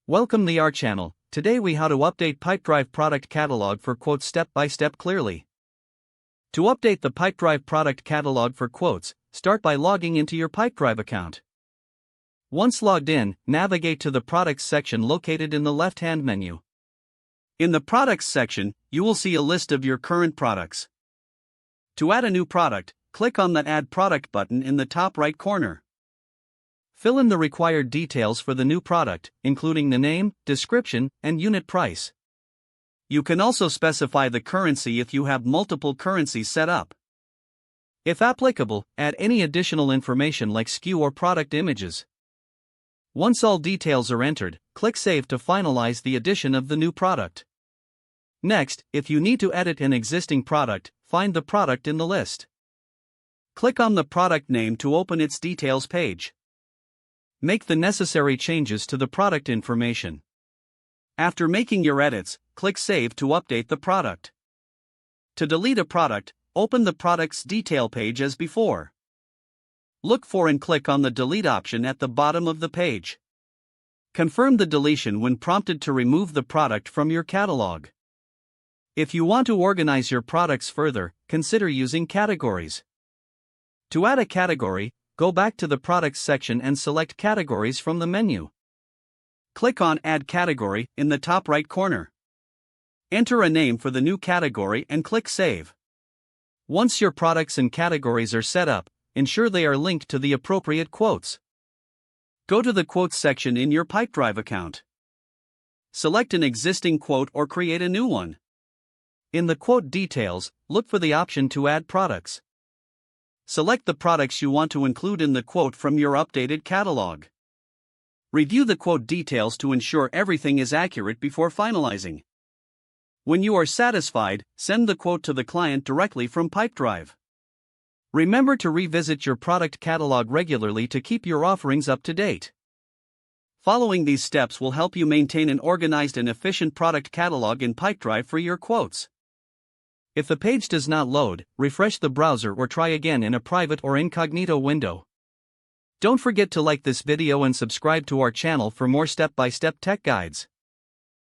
Welcome to our channel. Today we how to update Pipedrive product catalog for quotes step by step clearly. To update the Pipedrive product catalog for quotes, start by logging into your Pipedrive account. Once logged in, navigate to the Products section located in the left-hand menu. In the Products section, you will see a list of your current products. To add a new product, click on the Add Product button in the top right corner. Fill in the required details for the new product, including the name, description, and unit price. You can also specify the currency if you have multiple currencies set up. If applicable, add any additional information like SKU or product images. Once all details are entered, click Save to finalize the addition of the new product. Next, if you need to edit an existing product, find the product in the list. Click on the product name to open its details page. Make the necessary changes to the product information. After making your edits, click Save to update the product. To delete a product, open the product's detail page as before. Look for and click on the Delete option at the bottom of the page. Confirm the deletion when prompted to remove the product from your catalog. If you want to organize your products further, consider using categories. To add a category, go back to the Products section and select Categories from the menu. Click on Add Category in the top right corner. Enter a name for the new category and click Save. Once your products and categories are set up, ensure they are linked to the appropriate quotes. Go to the Quotes section in your Pipedrive account. Select an existing quote or create a new one. In the quote details, look for the option to add products. Select the products you want to include in the quote from your updated catalog. Review the quote details to ensure everything is accurate before finalizing. When you are satisfied, send the quote to the client directly from Pipedrive. Remember to revisit your product catalog regularly to keep your offerings up to date. Following these steps will help you maintain an organized and efficient product catalog in Pipedrive for your quotes. If the page does not load, refresh the browser or try again in a private or incognito window. Don't forget to like this video and subscribe to our channel for more step-by-step tech guides.